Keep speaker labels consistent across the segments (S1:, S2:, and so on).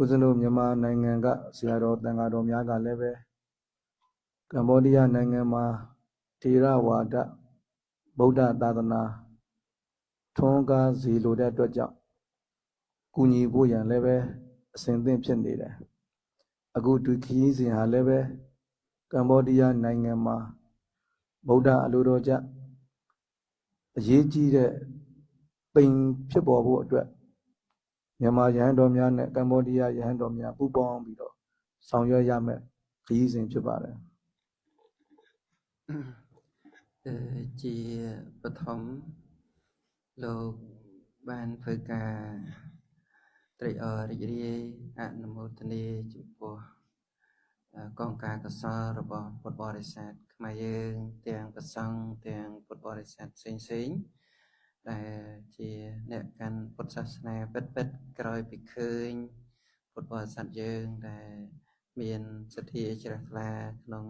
S1: ဦးဇင်းတို့မြန်မာနိုင်ငံကဆရာတော်တန်ဃာတော်များကလည်းပဲကမ္ဘောဒီးယားနိုင်ငံမှာထေရဝါဒဗုဒ္ဓသာသနာထွန်းကားစီလိုတဲ့အတွက်ကြောင့်ကူညီဖို့ရန်လည်းပဲအစဉ်သင့်ဖြစ်နေတယ်အခုဒီခရီးစဉ်ဟာလည်းပဲကမ္ဘောဒီးယားနိုင်ငံမှာဗုဒ္ဓအလိုတော်ကြအရေးကြီးတဲ့ပိန်ဖြစ်ပေါ်ဖို့အတွက်မြန်မာရဟန်းတော်များနဲ့ကမ္ဘောဒီးယားရဟန်းတော်များပူးပေါင်းပြီးတော့ဆောင်ရွက်ရမယ်ခရီးစဉ်ဖြစ်ပါတယ်
S2: ជាបឋមលោកបានធ្វើការត្រេកអររីករាយអនុមោទនាចំពោះកងការកសលរបស់ពុទ្ធបរិស័ទខ្មែរយើងទាំងប្រសង់ទាំងពុទ្ធបរិស័ទផ្សេងៗដែលជាអ្នកកាន់ពុទ្ធសាសនាពិតៗក្រោយពីឃើញពុទ្ធបរិស័ទយើងដែលមានសទ្ធាជ្រះថ្លាក្នុង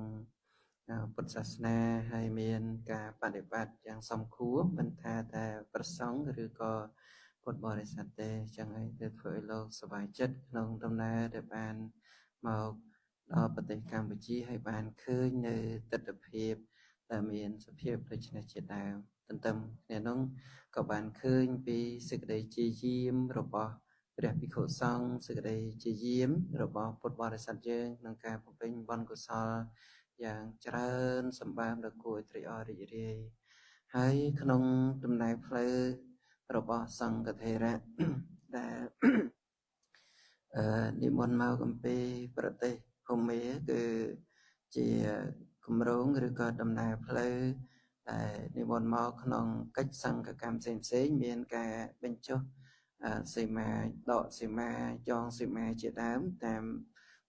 S2: ពុទ្ធសាសនាហើយមានការបដិបត្តិយ៉ាងសមគួរមិនថាតែប្រសង់ឬក៏ពុទ្ធបរិស័ទទេចឹងហើយទៅធ្វើឲ្យលោកសប្បាយចិត្តក្នុងដំណើរដែលបានមកដល់ប្រទេសកម្ពុជាហើយបានឃើញនៅទស្សនភាពដែលមានសភាពដូចនេះជាដើមទន្ទឹមគ្នានោះក៏បានឃើញពីសេចក្តីជាយាមរបស់ព្រះភិក្ខុសង្ឃសេចក្តីជាយាមរបស់ពុទ្ធបរិស័ទយើងក្នុងការបំពេញបុណ្យកុសលយ៉ាងច្រើនសម្បើមដ៏គួរឲ្យត្រេកអររីករាយហើយក្នុងដំណើរផ្លូវរបស់សង្ឃថេរៈដែលនិមន្តមកអំពីប្រទេសភូមាគឺជាគម្រោងឬក៏ដំណើរផ្លូវដែលនិមន្តមកក្នុងកិច្ចសង្ឃកម្មផ្សេងៗមានការបញ្ចុះសីមាដកសីមាចងសីមាជាដើមតាម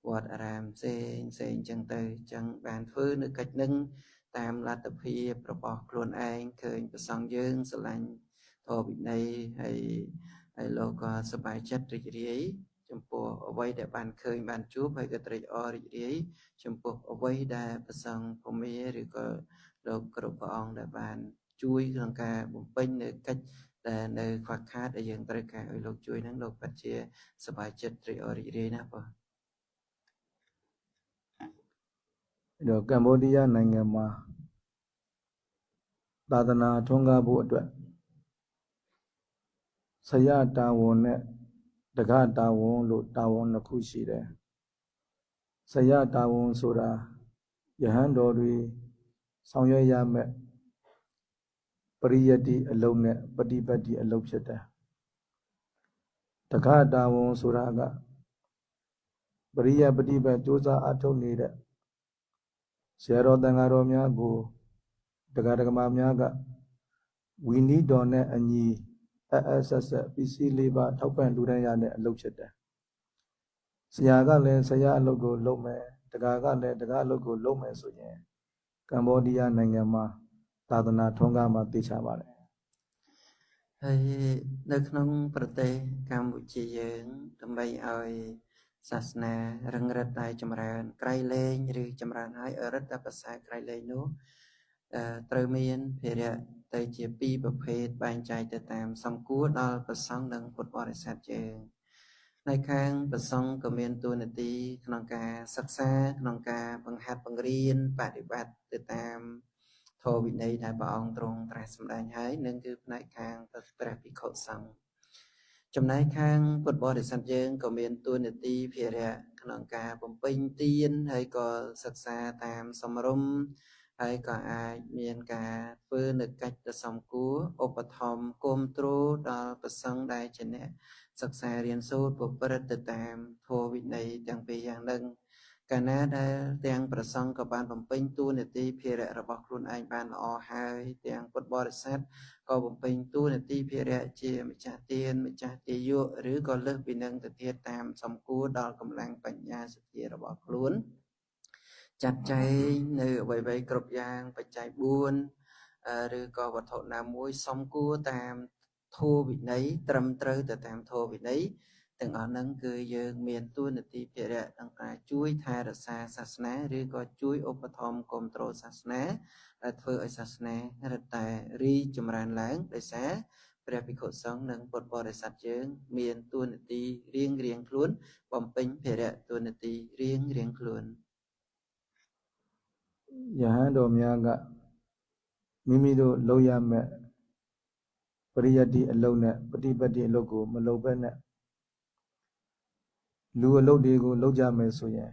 S2: វត្តអារាមផ្សេងចឹងទៅចឹងបានធ្វើនៅកិច្ចនឹងតាមលទ្ធភាពរបស់ខ្លួនឯងឃើញប្រសង់យើងស្រឡាញ់ធម៌វិន័យហើយលោកក៏សប្បាយចិត្តរីករាយចំពោះអ្វីដែលបានឃើញបានជួបហើយក៏ត្រេកអររីករាយចំពោះអ្វីដែលប្រសង់ភូមិឬក៏លោកគ្រប់ព្រះអង្គដែលបានជួយក្នុងការបំពេញនៅកិច្ចដែលនៅខ្វះខាតដែលយើងត្រូវការឲ្យលោកជួយហ្នឹងលោកពិតជាសប្បាយចិត្តត្រេកអររីករាយណាស់បង
S1: ကမ္ဘောဒီးယားနိုင်ငံမှာသာသနာထွန်းကားဖို့အတွက်ဆရာတာဝန်နဲ့တက္ကတာဝန်လို့တာဝန်နှစ်ခုရှိတယ်ဆရာတာဝန်ဆိုတာယဟန်တော်တွေဆောင်ရွက်ရမယ်ပရိယတ္တိအလုံးနဲ့ပฏิပတ်တိအလုံးဖြစ်တယ်တက္ကတာဝန်ဆိုတာကပရိယပฏิပတ်ကြိုးစားအထုတ်နေတဲ့ဆရာတော်တန်ဃာတော်များကိုတရားဓမ္မများကဝီနီးတော်နဲ့အညီဆက်ပစ္စည်းလေးပါထောက်ပံ့လူတိုင်းရတဲ့အလုပ်ဖြစ်တယ်ဆရာကလည်းဆရာအလုပ်ကိုလုပ်မယ်တရားကလည်းတရားအလုပ်ကိုလုပ်မယ်ဆိုရင်ကမ္ဘောဒီးယားနိုင်ငံမှာသာသနာထွန်းကားမှာသိချပါတယ်
S2: ហើយនៅក្នុងប្រទេសកម្ពុជាយើងដើម្បីឲ្យសាសនារឹងរិតហើយចម្រើនក្រៃលែងឬចម្រើនហើយអរិទ្ធប្រសើរក្រៃលែងនោះត្រូវមានភារៈទៅជាពីរប្រភេទបែងចែកទៅតាមសំគួរដល់ប្រសង់និងពុទ្ធបរិស័ទយើងនៅខាងប្រសង់ក៏មានតួនាទីក្នុងការសិក្សាក្នុងការបង្ហាត់បង្រៀនបប្រតិបត្តិទៅតាមធម៌វិន័យដែលព្រះអង្គទ្រង់ត្រាស់សម្ដែងហើយនឹងគឺផ្នែកខាងព្រះភិក្ខុសង្ឃចំណែកខាងពុទ្ធបរិស័ទយើងក៏មានតួនាទីភារៈក្នុងការបំពេញទានហើយក៏សិក្សាតាមសំរុំហើយក៏អាចមានការធ្វើនៅកិច្ចដ៏សមគួរឧបត្ថម្ភគាំទ្រដល់ប្រសង់ដែលជាអ្នកសិក្សារៀនសូត្រប្រព្រឹត្តទៅតាមធម៌វិន័យទាំងពីរយ៉ាងនឹងកាលណាដែលទាំងប្រសង់ក៏បានបំពេញតួនាទីភារៈរបស់ខ្លួនឯងបានល្អហើយទាំងពុទ្ធបរិស័ទក៏បំពេញតួនាទីភារៈជាម្ចាស់ទានម្ចាស់ទាយកឬក៏លើសពីនឹងទៅទៀតតាមសំគួរដល់កម្លាំងបញ្ញាសទ្ធារបស់ខ្លួនចាត់ចែងនៅអ្វីៗគ្រប់យ៉ាងបច្ច័យ4ឬក៏វត្ថុណាមួយសំគួរតាមធម៌វិន័យត្រឹមត្រូវទៅតាមធម៌វិន័យទាំងអស់ហ្នឹងគឺយើងមានតួនាទីភារៈក្នុងការជួយថែរក្សាសាសនាឬក៏ជួយឧបត្ថម្ភគ្រប់គ្រងសាសនាដែលធ្វើឲ្យសាសនារឹតតែរីចម្រើនឡើងដោយសារព្រះភិក្ខុសង្ឃនិងពុទ្ធបរិស័ទយើងមានតួនាទីរៀងខ្លួនបំ ខ្លួន
S1: យហန်တော်များកမိမိတို့လုပ်ရမဲ့ပရိယတ္တိအလုံးနဲ့ပฏิပတ်တိအလုံးကိုမလုပ်ဘဲနဲ့လူအလုပ်တွေကိုလုပ်ကြမယ်ဆိုရင်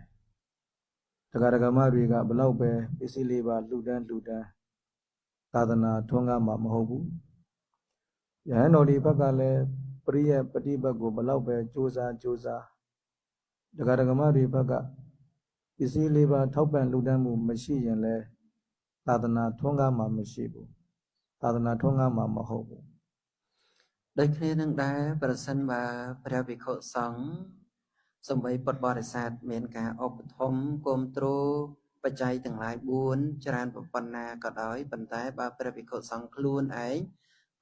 S1: တရားဓမ္မတွေကဘလောက်ပဲပစ္စည်းလေးပါလှူဒန်းသာသနာထွန်းကားမှာမဟုတ်ဘူးယဟန်တော်ဒီဘက်ကလည်းပရိယပฏิပတ်ကိုဘလောက်ပဲကြိုးစားတရားဓမ္မတွေဘက်ကပစ္စည်းလေးပါထောက်ပံ့လှူဒန်းမှုမရှိရင်လည်းသာသနာထွန်းကားမှာမရှိဘူးသာသနာထွန်းကားမှာမဟုတ်ဘူး
S2: ដូចគ្នានឹងដែរប្រសិនបើព្រះភិក្ខុសង្ឃសម្បីពុទ្ធបរិស័ទមានការឧបត្ថម្ភគាំទ្របច្ច័យទាំងឡាយ4ច្រើនប៉ុណ្ណាក៏ដោយប៉ុន្តែបើព្រះភិក្ខុសង្ឃខ្លួនឯង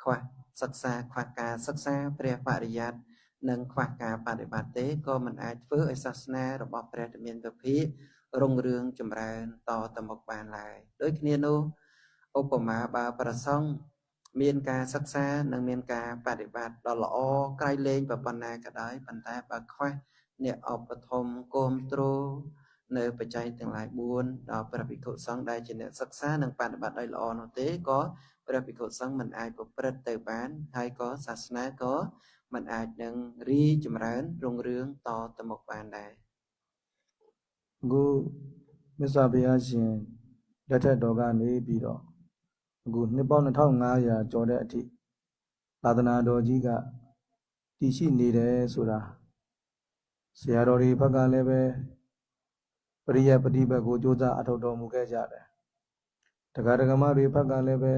S2: ខ្វះសិក្សាខ្វះការសិក្សាព្រះបរិយ័ទនិងខ្វះការបដិបត្តិទេក៏មិនអាចធ្វើឲ្យសាសនារបស់ព្រះតមានពភារុងរឿងចម្រើនតទៅមុខបានឡើយដូចគ្នានោះឧបមាបើប្រសង្ឃមានការសិក្សានិងមានការបដិបត្តិដ៏ល្អក្រៃលែងប៉ុណ្ណាក៏ដោយប៉ុន្តែបើខ្វះអ្នកឧបត្ថម្ភគាំទ្រនៅបច្ច័យទាំងឡាយ4ដល់ព្រះភិក្ខុសង្ឃដែលជាអ្នកសិក្សានិងបដិបត្តិដោយល្អនោះទេក៏ព្រះភិក្ខុសង្ឃមិនអាចប្រព្រឹត្តទៅបានហើយក៏សាសនាក៏មិនអាចនឹងរីចម្រើនរុងរឿងតទៅមុខបានដែរ
S1: အခုမြတ်စွာဘုရားရှင်လက်ထက်တော်ကနေပြီးတော့အခုနှစ်ပေါင်း2500ကျော်တဲ့အထိသာသနာတော်ကြီးကတည်ရှိနေတယ်ဆိုတာဆရာတော်တွေဘက်ကလည်းပဲပရိယပฏิပတ်ကိုကြိုးစားအထောက်တော်မူခဲ့ကြတယ်တရားဓမ္မတွေဘက်ကလည်းပဲ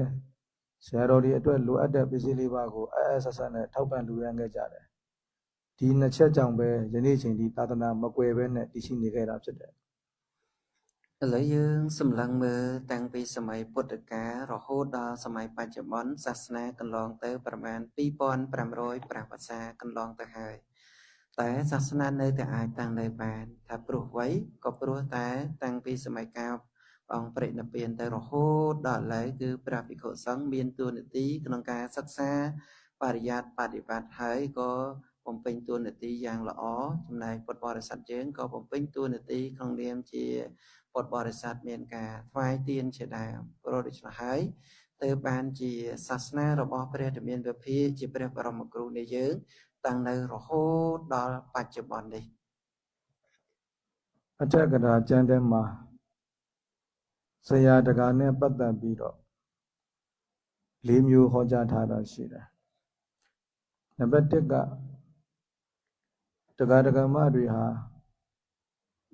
S1: ဆရာတော်တွေအတွက်လိုအပ်တဲ့ပစ္စည်းလေးပါးကိုဆက်ဆက်နဲ့ထောက်ပံ့လှူဒါန်းခဲ့ကြတယ်ဒီနှစ်ချက်ကြောင့်ပဲယနေ့ချိန်ဒီသာသနာမကွယ်ဘဲနဲ့တည်ရှိနေခဲ့တာဖြစ်တယ်
S2: ឥឡូវយើងសម្លឹងមើលតាំងពីសម័យពុទ្ធកាលរហូតដល់សម័យបច្ចុប្បន្នសាសនាកន្លងទៅប្រមាណ2500ព្រះវស្សាកន្លងទៅហើយតែសាសនានៅតែអាចតាំងនៅបានថាព្រោះអ្វីក៏ព្រោះតែតាំងពីសម័យកាលអង្គបរិនិព្វានទៅរហូតដល់ឥឡូវគឺព្រះភិក្ខុសង្ឃមានតួនាទីក្នុងការសិក្សាបរិយ័តបដិបត្តិហើយក៏បំពេញតួនាទីយ៉ាងល្អចំណែកពុទ្ធបរិស័ទយើងក៏បំពេញតួនាទីក្នុងនាមជាពុទ្ធបរិស័ទមានការថ្វាយទានជាដើមព្រោះដូច្នេះហើយទើបបានជាសាសនារបស់ព្រះតមានពភាជាព្រះបរមគ្រូនៃយើងតាំងនៅរហូតដល់បច្ចុប្បន្ននេះ
S1: អដ្ឋកថាကျမ်းထဲမှာဆရာတကာနဲ့ပတ်သက်ပြီးတော့၄မျိုးဟောကြားထားတာရှိတယ်နံပါတ်1ကတရားဓမ္မတွေဟာ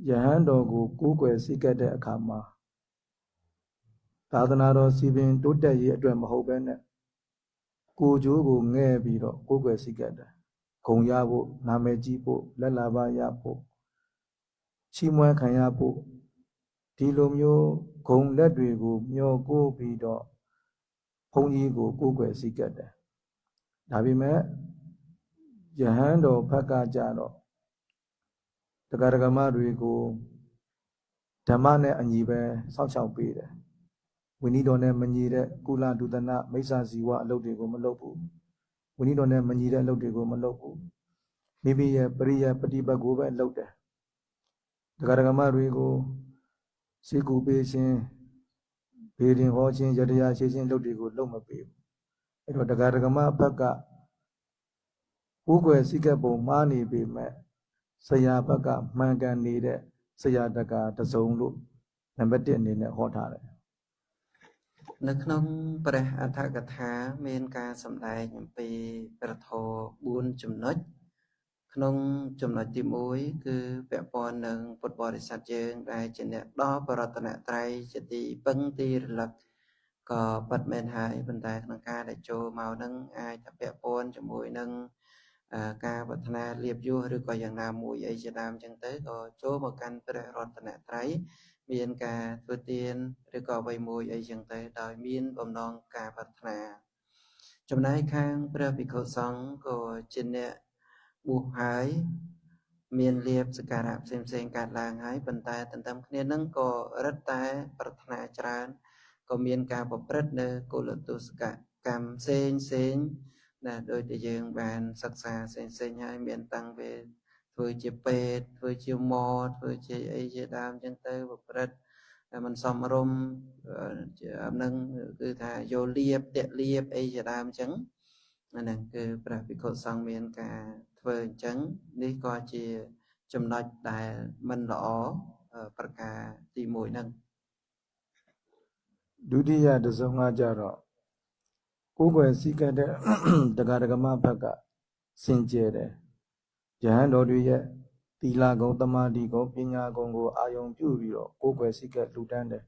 S1: ယဟန်တော်ကိုကိုးကွယ်စိတ်ကပ်တဲ့အခါမှာသာသနာတော်စီပင်တိုးတက်ရေးအတွက်မဟုတ်ဘဲနဲ့ကိုယ်ကျိုးကိုငဲ့ပြီးတော့ကိုးကွယ်စိတ်ကပ်တယ်ဂုံရဖို့နာမည်ကြီးဖို့လက်လာပါရဖို့ချီးမွမ်းခံရဖို့ဒီလိုမျိုးဂုံလက်တွေကိုမျှော်ကိုးပြီးတော့ဘုန်းကြီးကိုကိုးကွယ်စိတ်ကပ်တယ်ဒါပေမဲ့ယဟန်တော်ဘက်ကကြတော့တရားဓမ္မတွေကိုဓမ္မနဲ့အညီပဲစောင့်ရှောက်ပေးတယ်ဝိနည်းတော်နဲ့မညီတဲ့ကုလဒုသနမိစ္ဆာဇီဝအလုပ်တွေကိုမလုပ်ဘူးဝိနည်းတော်နဲ့မညီတဲ့အလုပ်တွေကိုမလုပ်ဘူးမိမိရဲ့ပရိယပฏิပတ်ကိုပဲလုပ်တယ်တရားဓမ္မတွေကိုစိတ်ကူပေးခြင်းဘေရင်ဟောခြင်းယတရားရှိခြင်းလုပ်တွေကိုလုပ်မပေးဘူးအဲ့တော့တရားဓမ္မဘက်ကကိုးကွယ်စိတ်ကပ်ပုံမှားနေပေမဲ့ဆရာဘက်ကမှန်ကန်နေတဲ့ဆရာတကာတစုံလို့နံပါတ်1အနေနဲ့ဟောထားတယ်
S2: នៅក្នុងព្រះអដ្ឋកថាមានការសម្ដែងអំពីព្រះធម៌4ចំណុចក្នុងចំណុចទី1គឺពាក់ព័ន្ធនឹងពុទ្ធបរិស័ទយើងដែលជាអ្នកដល់បរតនត្រ័យជាទីពឹងទីរលឹកក៏ពិតមែនហើយប៉ុន្តែក្នុងការដែលចូលមកនឹងអាចទៅពាក់ព័ន្ធជាមួយនឹងការប្រាថ្នាលៀបយសឬក៏យ៉ាងណាមួយអីជាដើមចឹងទៅក៏ចូលមកកាន់ព្រះរតនត្រ័យមានការធ្វើទានឬក៏អ្វីមួយអីចឹងទៅដោយមានបំណងការប្រាថ្នាចំណែកខាងព្រះភិក្ខុសង្ឃក៏ជាអ្នកបួសហើយមានលៀបសក្ការៈផ្សេងៗកើតឡើងហើយប៉ុន្តែទន្ទឹមគ្នានឹងក៏រឹតតែប្រាថ្នាច្រើនក៏មានការប្រព្រឹត្តនៅកុលទុសកកម្មផ្សេងៗដែលដោយតែយើងបានសិក្សាផ្សេងៗហើយមានតាំងពី ធ្វើជាពេទ្យធ្វើជាម៉ូដធ្វើជាអីជាដើមចឹងទៅប្រព្រឹត្តតែមិនសមរម្យនឹងគឺថាយកលៀបតាក់លៀបអីជាដើមចឹងអាហ្នឹងគឺព្រះភិក្ខុសង្ឃមានការធ្វើអញ្ចឹងនេះក៏ជាចំណុចដែលមិនល្អប្រការទី1ហ្នឹង
S1: ဒုတိယတစ်စုံကကြတော့ကိုယ်ွယ်စည်းကပ်တဲ့တရားဓမ္မဘက်ကစင်ကြယ်တယ်ယဟန်တော်တွေရဲ့သီလကုံသမာဓိကုံပညာကုံကိုအာယုံပြုပြီးတော့ကိုယ်ွယ်စည်းကပ်လှူဒန်းတယ်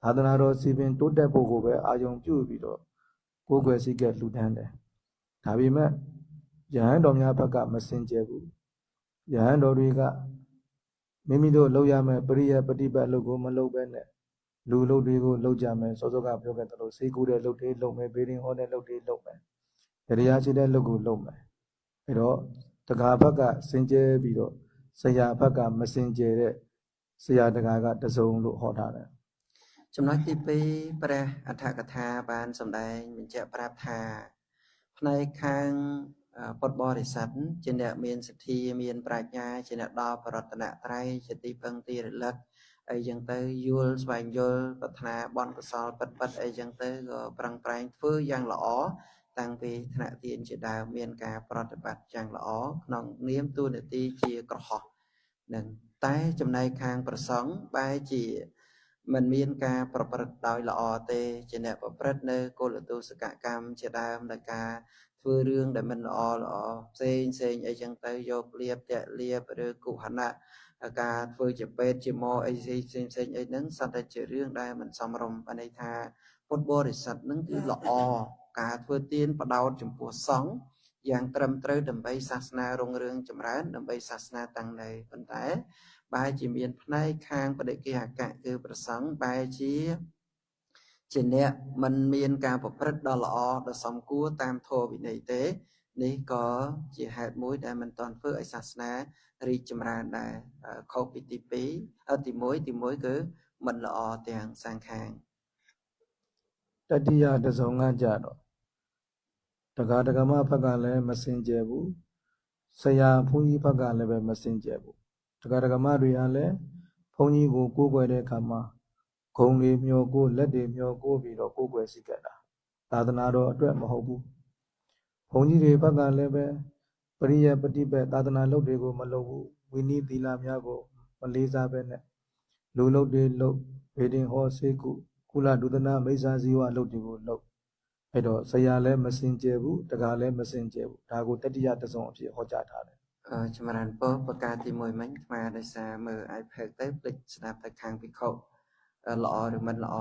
S1: သာသနာတော်စီပင်တိုးတက်ဖို့ကိုပဲအာယုံပြုပြီးတော့ကိုယ်ွယ်စည်းကပ်လှူဒန်းတယ်ဒါပေမဲ့ယဟန်တော်များဘက်ကမစင်ကြယ်ဘူးယဟန်တော်တွေကမိမိတို့လုပ်ရမယ့်ပရိယပฏิပတ်လုပ်ကိုမလုပ်ဘဲနဲ့လူလုပ်တွေကိုလုပ်ကြမယ်စောစောကပြောခဲ့သလိုစိတ်ကူးတဲ့လုပ်တွေလုပ်မယ်ဘေးရင်ဟောတဲ့လုပ်တွေလုပ်မယ်တရားရှိတဲ့လုပ်ကိုလုပ်မယ်အဲ့တော့တက္ကဘက်ကစင်ကြယ်ပြီးတော့ဆရာဘက်ကမစင်ကြယ်တဲ့ဆရာတက္ကကတစုံလို့ဟောထားတယ်
S2: ចំណុចទី2ព្រះអដ្ឋកថាបានសម្ដែងបញ្ជាក់ប្រាប់ថាផ្នែកខាងពុទ្ធបរិស័ទជាអ្នកមានសទ្ធាមានប្រាជ្ញាជាអ្នកដល់បរតនត្រ័យជាទីពឹងទីរលឹកអីចឹងទៅយល់ស្វែងយល់ប្រាថ្នាបន់កុសលពិតអីចឹងទៅក៏ប្រឹងប្រែងធ្វើយ៉ាងល្អតាំងពីថ្នាក់ទានជាដើមមានការប្រតិបត្តិយ៉ាងល្អក្នុងនាមតួនាទីជាក្រហមនឹងតែចំណែកខាងប្រសង់បែរជាមិនមានការប្រព្រឹត្តដោយល្អទេជាអ្នកប្រព្រឹត្តនៅគោលទស្សកកម្មជាដើមដោយការធ្វើរឿងដែលមិនល្អផ្សេងអីចឹងទៅយកលៀបតាក់លៀបឬគុហនៈការធ្វើជាពេទ្យជាម៉ូអីផ្សេងអីហ្នឹងសត្វតែជារឿងដែលមិនសមរម្យបានន័យថាពុទ្ធបរិស័ទហ្នឹងគឺល្អការធ្វើទានបដោតចំពោះសង្ឃយ៉ាងត្រឹមត្រូវដើម្បីសាសនារុងរឿងចម្រើនដើម្បីសាសនាតាំងនៅប៉ុន្តែបែរជាមានផ្នែកខាងបដិគិហកៈគឺប្រសង្ឃបែរជាអ្នកមិនមានការប្រព្រឹត្តដ៏ល្អដ៏សមគួរតាមធម៌វិន័យទេនេះក៏ជាហេតុមួយដែលមិនទាន់ធ្វើឲ្យសាសនារីកចម្រើនដែរខុសពីទី1គឺមិនល្អទាំងសងខាង
S1: តតិយတစ်စုံကကြတော့တရားဓမ္မဘက်ကလည်းမစင်ကြယ်ဘူးဆရာဘုန်းကြီးဘက်ကလည်းပဲမစင်ကြယ်ဘူးတရားဓမ္မတွေကလည်းဘုန်းကြီးကိုကိုးကွယ်တဲ့အခါမှာဂုံတွေမျောကိုလက်တွေမျောကိုပြီးတော့ကိုးကွယ်စိတ်ကတာသာသနာတော်အတွက်မဟုတ်ဘူးဘုန်းကြီးတွေဘက်ကလည်းပဲပရိယပฏิပတ်သာသနာလုပ်တွေကိုမလုပ်ဘူးဝိနည်းသီလများကိုမလေးစားပဲနဲ့လူလုပ်တွေလုပ်ဗေဒင်ဟောစေကုကုလဒုဒနာမိစ္ဆာဇီဝလုပ်တွေကိုလုပ်အဲ့တော့ဆရာလည်းမစင်ကြယ်ဘူးတက္ကလည်းမစင်ကြယ်ဘူးဒါကိုတတိယတစ်စုံအဖြစ်ဟောကြားထားတယ်
S2: ចម្រើនពរប្រការទី1មិញស្មាដោយសារមើល iPad ទៅភ្លេចស្ដាប់ទៅខាងភិក្ខុល្អឬមិនល្អ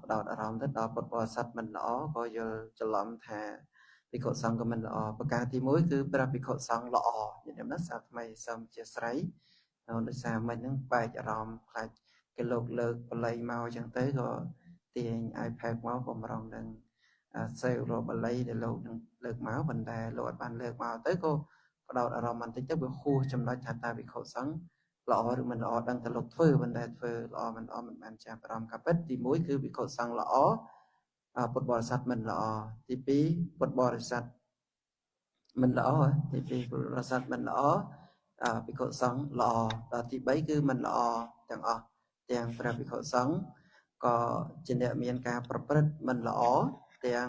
S2: បដោតអារម្មណ៍ទៅដល់ពុទ្ធបរិស័ទមិនល្អក៏យល់ច្រឡំថាភិក្ខុសង្ឃក៏មិនល្អប្រការទី1គឺព្រះភិក្ខុសង្ឃល្អញាតិញោមណាសាថ្មីសូមអធិស្ឋានដោយសារមិញហ្នឹងបែកអារម្មណ៍ខ្លាចគេលើកបល័យមកអញ្ចឹងទៅក៏ទាញ iPad មកបំរុងនឹងសេវរកបល័យដែលលោកនឹងលើកមកប៉ុន្តែលោកអត់បានលើកមកទៅក៏បដោតអារម្មណ៍បន្តិចទៅវាហួសចំណុចថាតើភិក្ខុសង្ឃល្អឬមិនល្អដឹងតែលោកធ្វើប៉ុន្តែធ្វើល្អមិនល្អមិនបានចាប់អារម្មណ៍ការពិតទី1គឺភិក្ខុសង្ឃល្អពុទ្ធបរិស័ទមិនល្អទី2ពុទ្ធបរិស័ទមិនល្អទី2ពុទ្ធបរិស័ទមិនល្អភិក្ខុសង្ឃល្អដល់ទី3គឺមិនល្អទាំងអស់ទាំងព្រះភិក្ខុសង្ឃក៏ជាអ្នកមានការប្រព្រឹត្តមិនល្អទាំង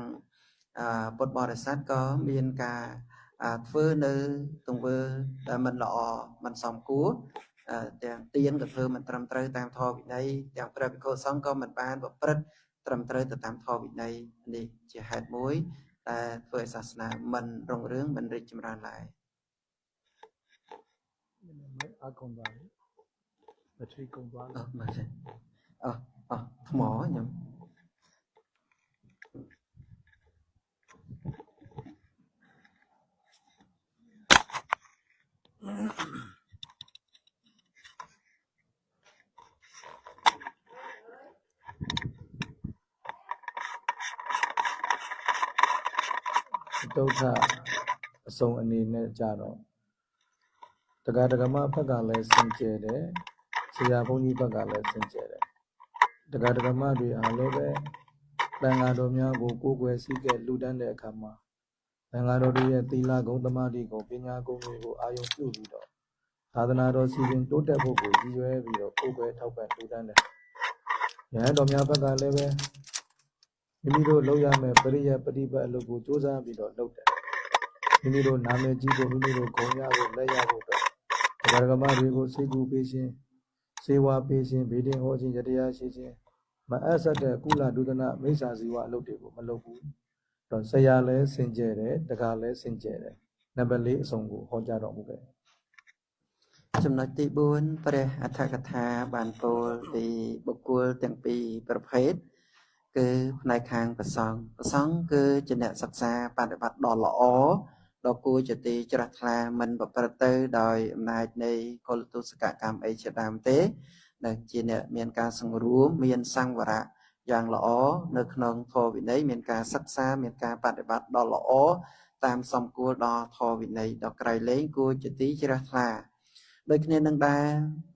S2: ពុទ្ធបរិស័ទក៏មានការធ្វើនៅទង្វើដែលមិនល្អមិនសមគួរទាំងទានក៏ធ្វើមិនត្រឹមត្រូវតាមធម៌វិន័យទាំងព្រះភិក្ខុសង្ឃក៏មិនបានប្រព្រឹត្តត្រឹមត្រូវទៅតាមធម៌វិន័យនេះជាហេតុមួយតែធ្វើឲ្យសាសនាមិនរុងរឿងមិនរីកចម្រើនឡើយ
S1: អរគុណបាទបាត់រីគុំបាទ
S2: បាទថ្មខ្ញុំ
S1: ဒုက္ခအစုံအနေနဲ့ကြတော့တရားဓမ္မဘက်ကလည်းစင်ကြယ်တယ်ဆရာဘုန်းကြီးဘက်ကလည်းစင်ကြယ်တယ်တရားဓမ္မတွေအားလည်းပဲတန်ဃာတော်များကိုကိုးကွယ်စည်းကဲလှူဒန်းတဲ့အခါမှာတန်ဃာတော်တွေရဲ့သီလဂုဏ်သမာဓိဂုဏ်ပညာဂုဏ်တွေကိုအာရုံပြုပြီးတော့ သာသနာတော်စီစဉ်တိုးတက်ဖို့ကိုရည်ရွယ်ပြီးတော့ကိုယ်ွယ်ထောက်ပံ့ထူထမ်းတယ်။ယဟန်တော်များဘက်ကလည်းပဲမိမိတို့လုပ်ရမယ့်ပရိယပฏิပတ်အလုပ်ကိုစ조사ပြီးတော့လုပ်တယ်။မိမိတို့နာမည်ကြီးဖို့မိမိတို့ဂုဏ်ရဖို့လက်ရဖို့အတွက်ဒကာဒကမတွေကိုစိတ်ကူပေးခြင်းစေဝါပေးခြင်းဗေဒင်ဟောခြင်းယတရားရှိခြင်းမအပ်ဆက်တဲ့ကုလဒုဒနာမိစ္ဆာဇီဝအလုပ်တွေကိုမလုပ်ဘူး။တော့ဆရာလည်းစင်ကြယ်တယ်တကားလည်းစင်ကြယ်တယ်။နံပါတ်၄အဆုံးကိုဟောကြားတော်မူခဲ့
S2: ចំណុចទី4ព្រះអដ្ឋកថាបានពោលពីបុគ្គលទាំងពីរប្រភេទគឺផ្នែកខាងប្រសង់គឺជាអ្នកសិក្សាបប្រតិបត្តិដ៏ល្អដ៏គួរជាទីជ្រះថ្លាមិនប្រព្រឹត្តទៅដោយអំណាចនៃកុលទុសកកម្មអីជាដើមទេដែលជាអ្នកមានការសង្រួមមានសង្វរៈយ៉ាងល្អនៅក្នុងធម៌វិន័យមានការសិក្សាមានការបប្រតិបត្តិដ៏ល្អតាមសមគួរដល់ធម៌វិន័យដ៏ក្រៃលែងគួរជាទីជ្រះថ្លាដូចគ្នានឹងដែរ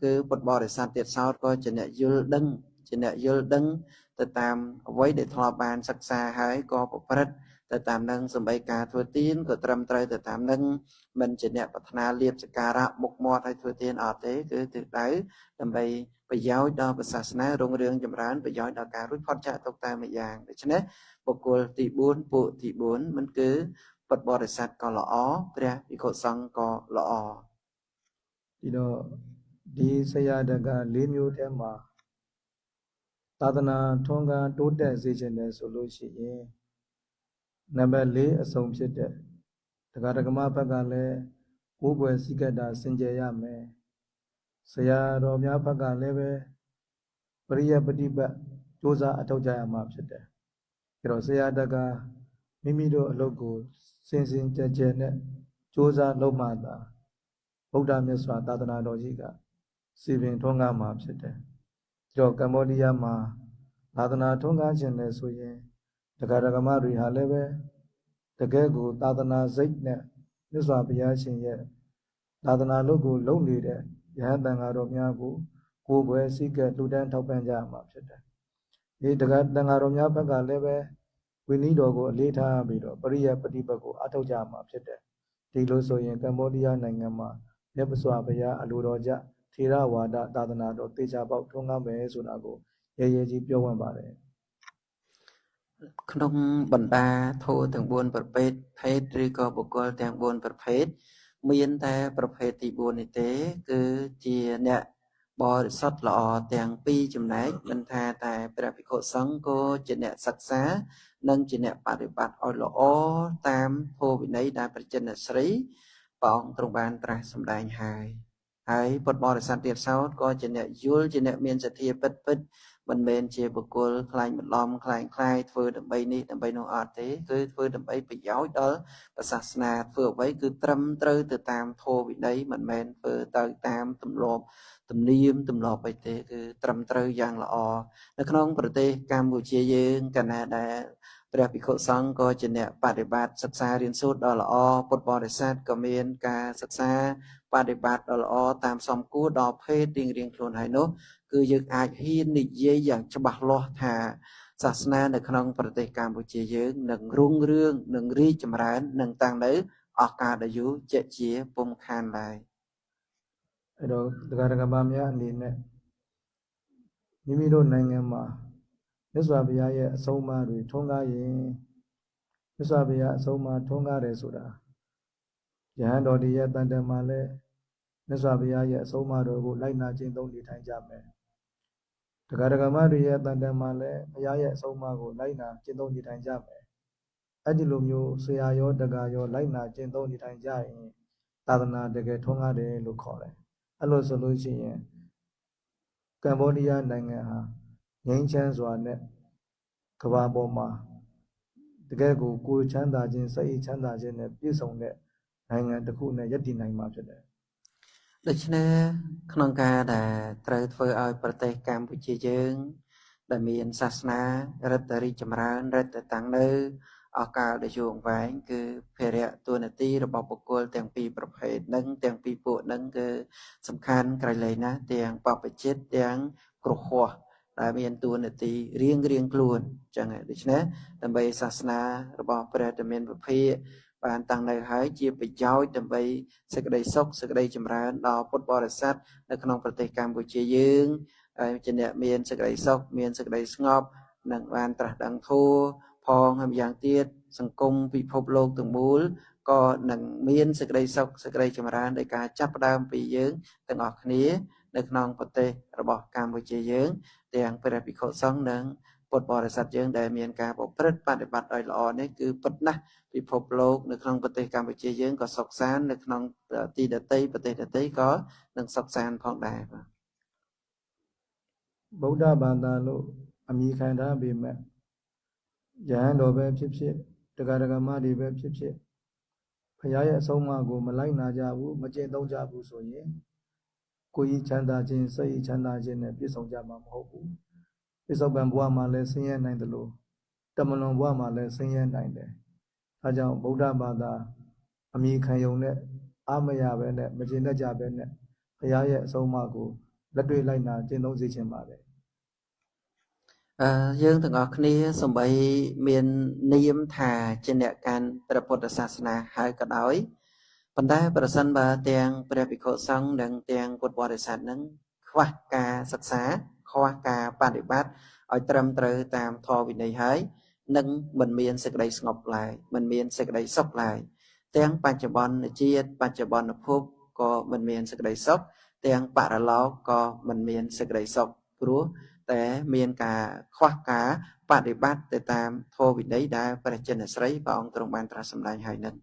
S2: គឺពុទ្ធបរិស័ទទៀតសោតក៏ជាអ្នកយល់ដឹងទៅតាមអ្វីដែលធ្លាប់បានសិក្សាហើយក៏ប្រព្រឹត្តទៅតាមនឹងសម្បីការធ្វើទានក៏ត្រឹមត្រូវទៅតាមនឹងមិនជាអ្នកប្រាថ្នាលៀបសក្ការៈមុខមាត់ឲ្យធ្វើទានអត់ទេគឺទិសដៅដើម្បីប្រយោជន៍ដល់ព្រះសាសនារុងរឿងចម្រើនប្រយោជន៍ដល់ការរួចផុតចាកទុក្ខតែមួយយ៉ាងដូច្នេះបុគ្គលទី4ពួកទី4មិនគឺពុទ្ធបរិស័ទក៏ល្អព្រះភិក្ខុសង្ឃក៏ល្អ
S1: ဒီတော့ဒီဆရာတက၄မျိုးထဲမှာသာသနာထွန်းကားတိုးတက်စေခြင်းနဲ့ဆိုလို့ရှိရင်နံပါတ်၄အဆုံးဖြစ်တဲ့တရားဓမ္မဘက်ကလည်းကိုယ်ွယ်စည်းကပ်တာစင်ကြယ်ရမယ်ဆရာတော်များဘက်ကလည်းပဲပရိယပฏิပတ်စ조사အထောက်ကြရမှာဖြစ်တယ်အဲတော့ဆရာတကမိမိတို့အလုပ်ကိုစင်ကြယ်နဲ့စ조사လုပ်မှသာဗုဒ္ဓမြတ်စွာသာသနာတော်ကြီးကစီပင်ထွန်းကားမှာဖြစ်တယ်။ဒီတော့ကမ္ဘောဒီးယားမှာသာသနာထွန်းကားခြင်းနဲ့ဆိုရင်တရားဓမ္မတွေဟာလည်းပဲတကယ်ကိုသာသနာစိတ်နဲ့မြတ်စွာဘုရားရှင်ရဲ့သာသနာလုပ်ကိုလုပ်နေတဲ့ယဟန်တန်ဃာတော်များကိုကိုယ်ွယ်စည်းကပ်လှူဒန်းထောက်ပံ့ကြမှာဖြစ်တယ်။ဒီတရားတန်ဃာတော်များဘက်ကလည်းပဲဝိနည်းတော်ကိုအလေးထားပြီးတော့ပရိယပฏิပတ်ကိုအထောက်ကြမှာဖြစ်တယ်။ဒီလိုဆိုရင်ကမ္ဘောဒီးယားနိုင်ငံမှာမြတ်စွာဘုရားအလိုတော်ကြထေရဝါဒသာသနာတော်တေချာပေါက်ထွန်းကားမယ်ဆိုတာကိုရဲကြီးပြောဝံ့ပါတယ်
S2: ក្នុងបណ្ដាធម៌ទាំង4ប្រភេទភេទឬក៏បុគ្គលទាំង4ប្រភេទមានតែប្រភេទទី4នេះទេគឺជាអ្នកបរិសុទ្ធល្អទាំងពីរចំណែកមិនថាតែព្រះភិក្ខុសង្ឃក៏ជាអ្នកសិក្សានិងជាអ្នកបប្រតិបត្តិឲ្យល្អតាមធម៌វិន័យដែលព្រះចិនស្រីព្រះអង្គទ្រង់បានត្រាស់សម្ដែងហើយពុទ្ធបរិស័ទទៀតសោតក៏ជាអ្នកយល់ជាអ្នកមានសទ្ធាពិតមិនមែនជាបុគ្គលខ្លាញ់បន្លំខ្លាយធ្វើដើម្បីនេះដើម្បីនោះអត់ទេគឺធ្វើដើម្បីប្រយោជន៍ដល់ព្រះសាសនាធ្វើអ្វីគឺត្រឹមត្រូវទៅតាមធម៌វិន័យមិនមែនធ្វើទៅតាមទម្លាប់ទំនៀមទម្លាប់អីទេគឺត្រឹមត្រូវយ៉ាងល្អនៅក្នុងប្រទេសកម្ពុជាយើងកាលណាដែលព្រះភិក្ខុសង្ឃក៏ជាអ្នកបដិបត្តិសិក្សារៀនសូត្រដ៏ល្អពុទ្ធបរិស័ទក៏មានការសិក្សាបដិបត្តិដ៏ល្អតាមសមគួរដល់ភេទរៀងខ្លួនហើយនោះគឺយើងអាចហ៊ាននិយាយយ៉ាងច្បាស់លាស់ថាសាសនានៅក្នុងប្រទេសកម្ពុជាយើងនឹងរុងរឿងនឹងរីកចម្រើននឹងតាំងនៅអស់កាលដ៏យូរជាពុំខានឡើយ
S1: အဲ့တော့တရားဓမ္မများအနေနဲ့မိမိတို့နိုင်ငံမှာမြတ်စွာဘုရားရဲ့အဆုံးအမတွေထွန်းကားရင်မြတ်စွာဘုရားအဆုံးအမထွန်းကားတယ်ဆိုတာယဟန်တော်တွေရဲ့တန်တမှာလည်းမြတ်စွာဘုရားရဲ့အဆုံးအမတော်ကိုလိုက်နာကျင့်သုံးနေထိုင်ကြမယ်။တရားဓမ္မတွေရဲ့တန်တမှာလည်းဘုရားရဲ့အဆုံးအမကိုလိုက်နာကျင့်သုံးနေထိုင်ကြမယ်။အဲ့ဒီလိုမျိုးဆရာရောတကာရောလိုက်နာကျင့်သုံးနေထိုင်ကြရင်သာသနာတကယ်ထွန်းကားတယ်လို့ခေါ်တယ်။အဲ့လိုဆိုလို့ရှိရင်ကမ္ဘောဒီးယားနိုင်ငံဟာငြိမ်းချမ်းစွာနဲ့ကမ္ဘာပေါ်မှာတကယ်ကိုချမ်းသာခြင်းစိတ်ချမ်းသာခြင်းနဲ့ပြည့်စုံတဲ့နိုင်ငံတစ်ခုနဲ့ယက်တည်နိုင်မှာဖြစ်တယ်
S2: ដូច្នេះក្នុងការដែលត្រូវធ្វើឲ្យប្រទេសកម្ពុជាយើងដែលមានសាសនារឹតតែរីកចម្រើនរឹតតែតាំងនៅឱកាសដ៏យូរអង្វែងគឺភារៈតួនាទីរបស់បុគ្គលទាំងពីរប្រភេទនឹងទាំងពីរពួកនឹងគឺសំខាន់ក្រៃលែងណាស់ទាំងបព្វជិតទាំងគ្រោះហោះដែលមានតួនាទីរៀងខ្លួនចឹងហើយដូច្នេះដើម្បីសាសនារបស់ព្រះតមានពភា បានតាំងនៅហើយជាប្រយោជន៍ដើម្បីសេចក្តីសុខសេចក្តីចម្រើនដល់ពុទ្ធបរិស័ទនៅក្នុងប្រទេសកម្ពុជាយើងហើយជាអ្នកមានសេចក្តីសុខមានសេចក្តីស្ងប់និងបានត្រាស់ដឹងធម៌ផងហើយម្យ៉ាងទៀតសង្គមពិភពលោកទាំងមូលក៏នឹងមានសេចក្តីសុខសេចក្តីចម្រើនដោយការចាប់ផ្ដើមពីយើងទាំងអស់គ្នានៅក្នុងប្រទេសរបស់កម្ពុជាយើងទាំងព្រះភិក្ខុសង្ឃនិងពុទ្ធបរិស័ទយើងដែលមានការប្រព្រឹត្តបដិបត្តិដោយល្អនេះគឺពិតណាស់ពិភពលោកនៅក្នុងប្រទេសកម្ពុជាយើងក៏សុខសាន្តនៅក្នុងទីដទៃប្រទេសដទៃក៏នឹងសុខសាន្តផងដែរបាទ
S1: ဗုဒ္ဓဘာသာလို့အမိခံထားပေမဲ့ယဟန်တော်ပဲဖြစ်ဖြစ်တရားဓမ္မတွေပဲဖြစ်ဖြစ်ဘုရားရဲ့အဆုံးအမကိုမလိုက်နာကြဘူးမကျင့်သုံးကြဘူးဆိုရင်ကိုယ်ကြီးချမ်းသာခြင်းစိတ်ချမ်းသာခြင်းနဲ့ပြည့်စုံကြမှာမဟုတ်ဘူးပြစ္ဆုတ်ပံဘဝမှာလည်းဆင်းရဲနိုင်တယ်လို့တမလွန်ဘဝမှာလည်းဆင်းရဲနိုင်တယ်ဒါကြောင့်ဗုဒ္ဓဘာသာအမိခံယုံနဲ့အာမရပဲနဲ့မကျင့်တတ်ကြပဲနဲ့ဘုရားရဲ့အဆုံးအမကိုလက်တွေ့လိုက်နာကျင့်သုံးစေခြင်းပါတယ်
S2: យើងទាំងអស់គ្នាសំបីមាននាមថាជាអ្នកកាន់ព្រះពុទ្ធសាសនាហើយក៏ដោយប៉ុន្តែប្រសិនបើទាំងព្រះភិក្ខុសង្ឃនិងទាំងពុទ្ធបរិស័ទនឹងខ្វះការសិក្សាខ្វះការបដិបត្តិឲ្យត្រឹមត្រូវតាមធម៌វិន័យហើយនឹងមិនមានសេចក្តីស្ងប់ឡើយមិនមានសេចក្តីសុខឡើយទាំងបច្ចុប្បន្នជាតិបច្ចុប្បន្នភពក៏មិនមានសេចក្តីសុខទាំងបរលោកក៏មិនមានសេចក្តីសុខព្រោះតែមានការខ្វះការបដិបត្តិទៅតាមធម៌វិន័យដែលព្រះចិនស្រីព្រះអង្គទ្រង់បានត្រាស់សម្ដែងហើយនឹង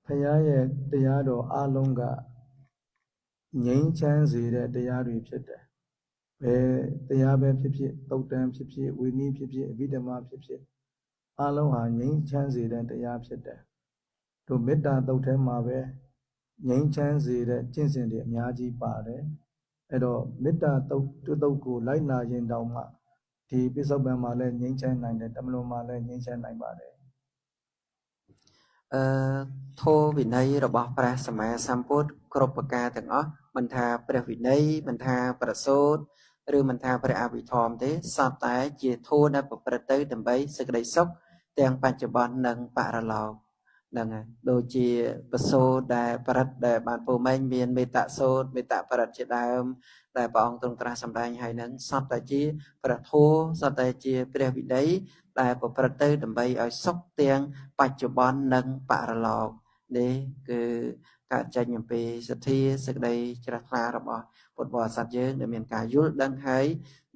S1: ဘုရားရဲ့တရားတော်အလုံးကငြိမ်းချမ်းစေတဲ့တရားတွေဖြစ်တယ်ဘယ်တရားပဲဖြစ်ဖြစ်သုတ်တံဖြစ်ဖြစ်ဝိနည်းဖြစ်ဖြစ်အဘိဓမ္မာဖြစ်ဖြစ်အလုံးဟာငြိမ်းချမ်းစေတဲ့တရားဖြစ်တယ်တို့မေတ္တာသုတ်ထဲမှာပဲငြိမ်းချမ်းစေတဲ့ကျင့်စဉ်တွေအများကြီးပါတယ်အဲ့တော့မေတ္တာသုတ်ကိုလိုက်နာရင်တောင်မှဒီပိဿုပံမှာလည်းငြိမ်းချမ်းနိုင်တယ်တမလွန်မှာလည်းငြိမ်းချမ်းနိုင်ပါတယ်
S2: ធម៌វិន័យរបស់ព្រះសម្មាសម្ពុទ្ធគ្រប់ប្រការទាំងអស់មិនថាព្រះវិន័យមិនថាប្រសូតឬមិនថាព្រះអភិធម្មទេសពតែជាធម៌ដែលប្រព្រឹត្តទៅដើម្បីសេចក្តីសុខទាំងបច្ចុប្បន្ននិងបរលោកហ្នឹងហើយដូចជាប្រសូតដែលប្រតិដែលបានពោលមិញមានមេត្តសូតមេត្តប្រតិជាដើមដែលព្រះអង្គទ្រង់ត្រាស់សម្ដែងហើយហ្នឹងសពតែជាព្រះធម៌សពតែជាព្រះវិន័យដែលប្រព្រឹត្តទៅដើម្បីឲ្យសុខទាំងបច្ចុប្បន្ននិងបរលោកនេះគឺកើតចេញអំពីសទ្ធាសេចក្តីជ្រះថ្លារបស់ពុទ្ធបរិស័ទយើងដែលមានការយល់ដឹងហើយ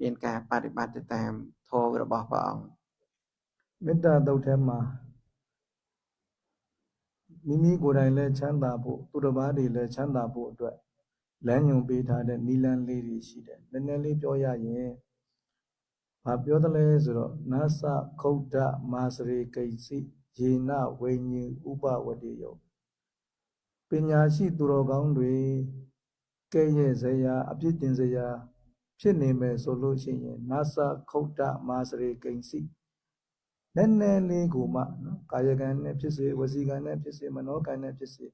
S2: មានការបដិបត្តិទៅតាមធម៌របស់ព្រះអង្គ
S1: មេត្តាသုတ်ထဲမှာမိမိကိုယ်တိုင်လည်းချမ်းသာဖို့သူတစ်ပါးတွေလည်းချမ်းသာဖို့အတွက်လမ်းညွှန်ပေးထားတဲ့နိလန်းလေးတွေရှိတယ်နည်းနည်းလေးပြောရရင်ဘာပြောသလဲဆိုတော့နသခုဒ္ဒမာစရိကိစီယေနဝိညဥပဝတ္တိယောပညာရှိသူတော်ကောင်းတွေကဲ့ရဲ့စရာအပြစ်တင်စရာဖြစ်နေမယ်ဆိုလို့ရှိရင်နသခုဒ္ဒမာစရိကိစီနည်းနည်းလေးကိုမှနော်ကာယကံနဲ့ဖြစ်စေဝစီကံနဲ့ဖြစ်စေမနောကံနဲ့ဖြစ်စေ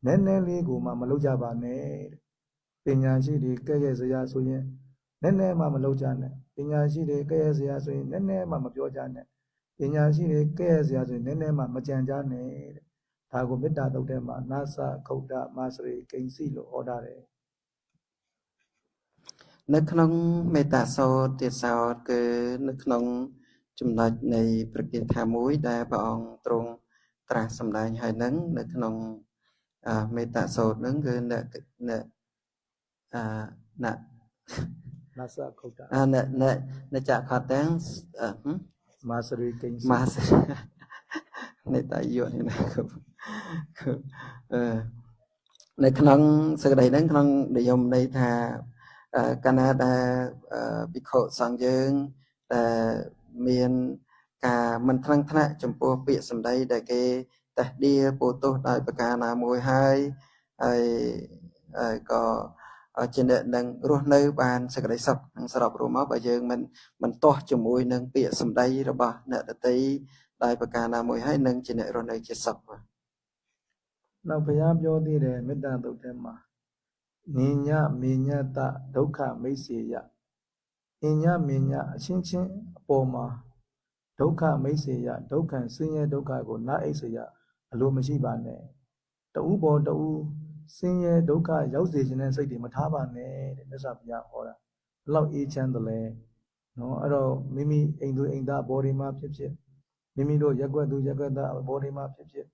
S1: နည်းနည်းလေးကိုမှမလုပ်ကြပါနဲ့ပညာရှိတွေကဲ့ရဲ့စရာဆိုရင်နည်းနည်းမှမလုပ်ကြနဲ့ပညာရှိတွေကဲ့ရဲ့စရာဆိုရင်နည်းနည်းမှမပြောကြနဲ့ပညာရှိတွေကဲ့ရဲ့စရာဆိုရင်နည်းနည်းမှမကြံကြနဲ့ဒါကိုမေတ္တာသုတ်ထဲမှာနာသခုဒ္ဒမာစရိကိဉ္စီလို့ဟောထားတယ်
S2: នៅក្នុងមេត្តាសូត្រទៀតសោតគឺនៅក្នុងចំណុចនៃប្រកាសថាមួយដែលព្រះអង្គទ្រង់ត្រាស់សម្ដែងហើយនឹងនៅក្នុងមេត្តាសូត្រនឹងគឺអ្នក
S1: នាសខុត
S2: អ្នកចខទាំង
S1: មាសរិកិញ្
S2: មាសនៃតាយុនេះណានៅក្នុងសេចក្តីហ្នឹងក្នុងនិយមន័យថាកាលណាដែលភិក្ខុសង្ឃយើងដែលមានការមិនថ្លឹងថ្នាក់ចំពោះពាក្យសម្ដីដែលគេតេះដៀពោលទោសដោយប្រការណាមួយហើយក៏ជាអ្នកនឹងរស់នៅបានសេចក្តីសុខនឹងសរុបរួមមកបើយើងមិនទាស់ជាមួយនឹងពាក្យសម្ដីរបស់អ្នកដទៃដោយប្រការណាមួយហើយនឹងជាអ្នករស់នៅជាសុខបាទ
S1: နောက်ဘုရားပြောသေးတယ်မေတ္တာသုတ်ထဲမှာနိညမေညတဒုက္ခမိတ်စေယနိညမေညအချင်းချင်းအပေါ်မှာ ဒုက္ခမိတ်စေယဒုက္ခံဆင်းရဲဒုက္ခကိုနာအိတ်စေယအလိုမရှိပါနဲ့တူပေါ်တူဆင်းရဲဒုက္ခရောက်စေခြင်းတဲ့စိတ်တွေမထားပါနဲ့တဲ့မြတ်စွာဘုရားဟောတာဘလောက်အေးချမ်းတယ်လဲနော်အဲ့တော့မိမိအိမ်သူအိမ်သားဘော်ဒီမှာဖြစ်ဖြစ်မိမိတို့ရက်ွက်သူရက်ွက်သားဘော်ဒီမှာဖြစ်ဖြစ်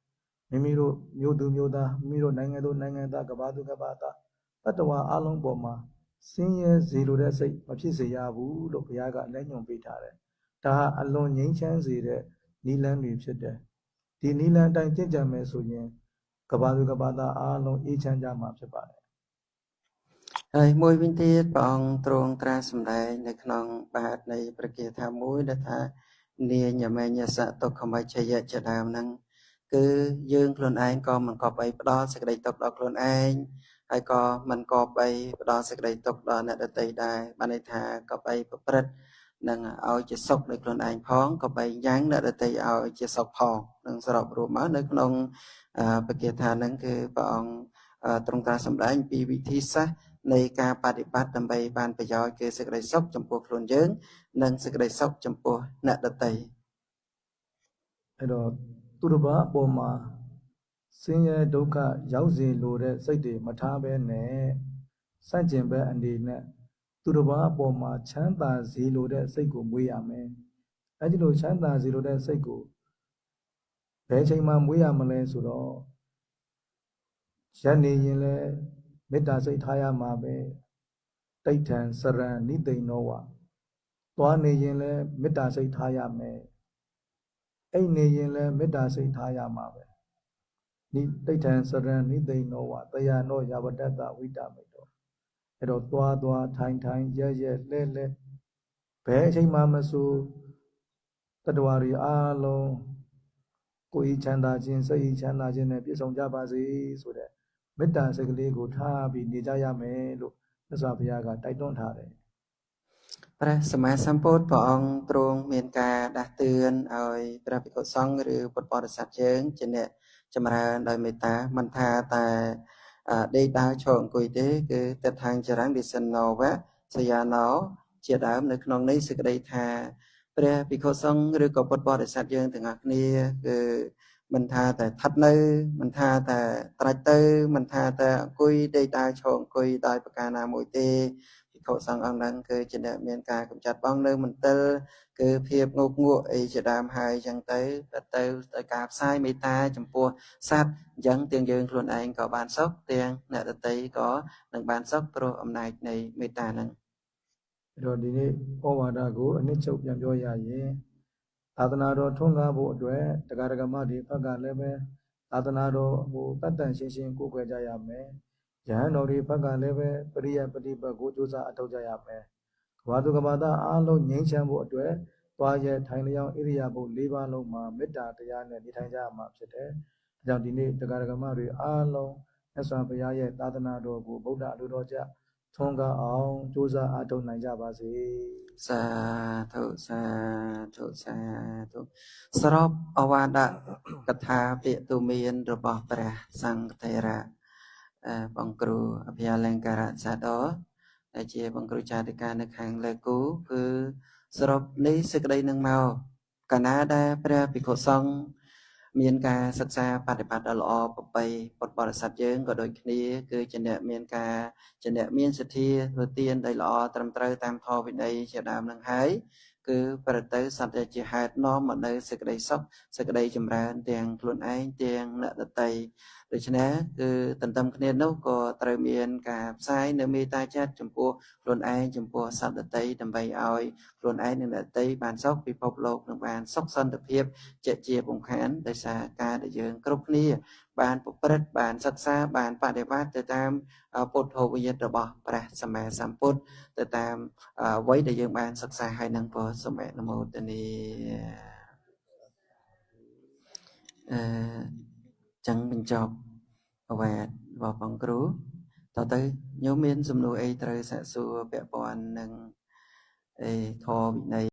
S1: မိမိတို့မြို့သူမြို့သားမိမိတို့နိုင်ငံသူနိုင်ငံသားကဘာသူကဘာသားတတ္တဝါအလုံးပေါ်မှာဆင်းရဲစေလိုတဲ့စိတ်မဖြစ်စေရဘူးလို့ဘုရားကလက်ညွှန်ပေးထားတယ်ဒါဟာအလွန်ငြိမ်းချမ်းစေတဲ့နိလန်းတွေဖြစ်တယ်ဒီနိလန်းအတိုင်းကျင့်ကြံမယ်ဆိုရင်ကဘာသူကဘာသားအလုံးအေးချမ်းကြမှာဖြစ်ပါတယ်
S2: ហើយមួយវិញទៀតព្រះអង្គទ្រង់ត្រាស់សម្ដែងនៅក្នុងបាទនៃព្រះគាថាមួយដែលថានាញមេញ្ញសៈទុក្ខមច្ឆយៈជាដើមហ្នឹងគឺយើងខ្លួនឯងក៏មិនក៏បីផ្ដល់សេចក្តីទុក្ខដល់ខ្លួនឯងហើយក៏មិនក៏បីផ្ដល់សេចក្តីទុក្ខដល់អ្នកដទៃដែរបានន័យថាក៏បីប្រព្រឹត្តនឹងឲ្យជាសុខដោយខ្លួនឯងផងក៏បីយ៉ាងអ្នកដទៃឲ្យជាសុខផងនឹងសរុបរួមមកនៅក្នុងព្រះគាថាហ្នឹងគឺព្រះអង្គទ្រង់ត្រាស់សម្ដែងពីវិធីសាស្ត្រនៃការបដិបត្តិដើម្បីបានប្រយោជន៍គឺសេចក្តីសុខចំពោះខ្លួនយើងនិងសេចក្តីសុខចំពោះអ្នកដទៃ
S1: အဲ့တော့သူတစ်ပါးအပေါ်မှာဆင်းရဲဒုက္ခရောက်စေလိုတဲ့စိတ်တွေမထားဘဲနဲ့စန့်ကျင်ဘက်အနေနဲ့သူတစ်ပါးအပေါ်မှာချမ်းသာစေလိုတဲ့စိတ်ကိုမွေးရမယ်အဲ့ဒီလိုချမ်းသာစေလိုတဲ့စိတ်ကိုဘယ်ချိန်မှမွေးရမလဲဆိုတော့ရက်နေရင်လည်းမေတ္တာစိတ်ထားရမှာပဲတိဋ္ဌံစရံနိသိဏောဝသွားနေရင်လည်းမေတ္တာစိတ်ထားရမယ်အိတ်နေရင်လည်းမေတ္တာစိတ်ထားရမှာပဲနိတိဋ္ဌံစရံနိသိဏောဝတယနောယဝတ္တဝိတမိတောအဲ့တော့သွားထိုင်ရက်လဲဘယ်အချိန်မှမဆိုတတ္တဝါတွေအားလုံးကိုယ်ဤချမ်းသာခြင်းစိတ်ဤချမ်းသာခြင်းနဲ့ပြည့်စုံကြပါစေဆိုတဲ့မေတ္တာစိတ်ကလေးကိုထားပြီးနေကြရမယ်လို့မြတ်စွာဘုရားကတိုက်တွန်းထားတယ်
S2: ព្រះសម្មាសម្ពុទ្ធព្រះអង្គទ្រង់មានការដាស់តឿនឲ្យព្រះភិក្ខុសង្ឃឬពុទ្ធបរិស័ទយើងជាអ្នកចម្រើនដោយមេត្តាមិនថាតែដេកដើរឈរអង្គុយទេគឺតថាងចរង្គវិសិណោវៈសយាណោជាដើមនៅក្នុងនេះសេចក្តីថាព្រះភិក្ខុសង្ឃឬក៏ពុទ្ធបរិស័ទយើងទាំងអស់គ្នាគឺមិនថាតែស្ថិតនៅមិនថាតែត្រាច់ទៅមិនថាតែអង្គុយដេកដើរឈរអង្គុយដោយប្រការណាមួយទេភិក្ខុសង្ឃអង្គហ្នឹងគឺជាអ្នកមានការកម្ចាត់បងនៅមន្ទិលគឺភាពងប់ងក់អីជាដើមហើយអញ្ចឹងទៅដោយការផ្សាយមេត្តាចំពោះសត្វអញ្ចឹងទាំងយើងខ្លួនឯងក៏បានសុខទាំងអ្នកដទៃក៏នឹងបានសុខព្រោះអំណាចនៃមេត្តាហ្នឹង
S1: အဲ့တော့ဒီနေ့ဩဝါဒကိုအနှစ်ချုပ်ပြန်ပြောရရင်သာသနာတော်ထွန်းကားဖို့အတွက်တရားဓမ္မတွေဘက်ကလည်းပဲသာသနာတော်ကိုတတ်တန်ရှင်းရှင်းကိုးကွယ်ကြရမယ်။ယဟန်တော်တွေဘက်ကလည်းပဲပရိယပฏิပတ်ကိုကြိုးစားအထောက်ကြရမယ်။ကဘာသူကဘာသားအားလုံးငြိမ်းချမ်းဖို့အတွက်သွားရထိုင်လျောင်းဣရိယာပု၄ပါးလုံးမှာမေတ္တာတရားနဲ့နေထိုင်ကြရမှာဖြစ်တယ်။ဒါကြောင့်ဒီနေ့တရားဓမ္မတွေအားလုံးမြတ်စွာဘုရားရဲ့သာသနာတော်ကိုဗုဒ္ဓအလိုတော်ကြထွန်းကားအောင်ကြိုးစားအထောက်နိုင်ကြပါစေ
S2: ။សាធុសរុបអវាដកថាពាក្យទូមានរបស់ព្រះសង្ឃថេរៈបង្គ្រូអភិយាលង្ការៈសាទរដែលជាបង្គ្រូចាតិកានៅខាងលើគូគឺសរុបនេះសេចក្តីនឹងមកកាលណាដែលព្រះភិក្ខុសង្ឃមានការសិក្សាបប្រតិបត្តិដ៏ល្អប្រពៃពុទ្ធបរិស័ទយើងក៏ដូចគ្នាគឺជាអ្នកមានសទ្ធាធ្វើទានដែលល្អត្រឹមត្រូវតាមធម៌វិន័យជាដើមនឹងហើយគឺប្រទៅសត្វជាហេតុនាំមកនៅសេចក្តីសុខសេចក្តីចម្រើនទាំងខ្លួនឯងទាំងអ្នកដទៃដូច្នេះគឺទន្ទឹមគ្នានោះក៏ត្រូវមានការផ្សាយនៅមេត្តាចិត្តចំពោះខ្លួនឯងចំពោះសត្វដទៃដើម្បីឲ្យខ្លួនឯងនិងអ្នកដទៃបានសុខពិភពលោកនឹងបានសុខសន្តិភាពជាពំខានដោយសារការដែលយើងគ្រប់គ្នាបានប្រព្រឹត្តបានសិក្សាបានបដិបត្តិទៅតាមពុទ្ធោវិយត្តរបស់ព្រះសម្មាសម្ពុទ្ធទៅតាមអ្វីដែលយើងបានសិក្សាហើយនឹងពោសម្បនមោទនីចឹងបញ្ចប់អវ៉ាតរបស់បងគ្រូតទៅញោមមានសំណួរអីត្រូវសាកសួរពាក់ព័ន្ធនឹងធម៌វិន័យ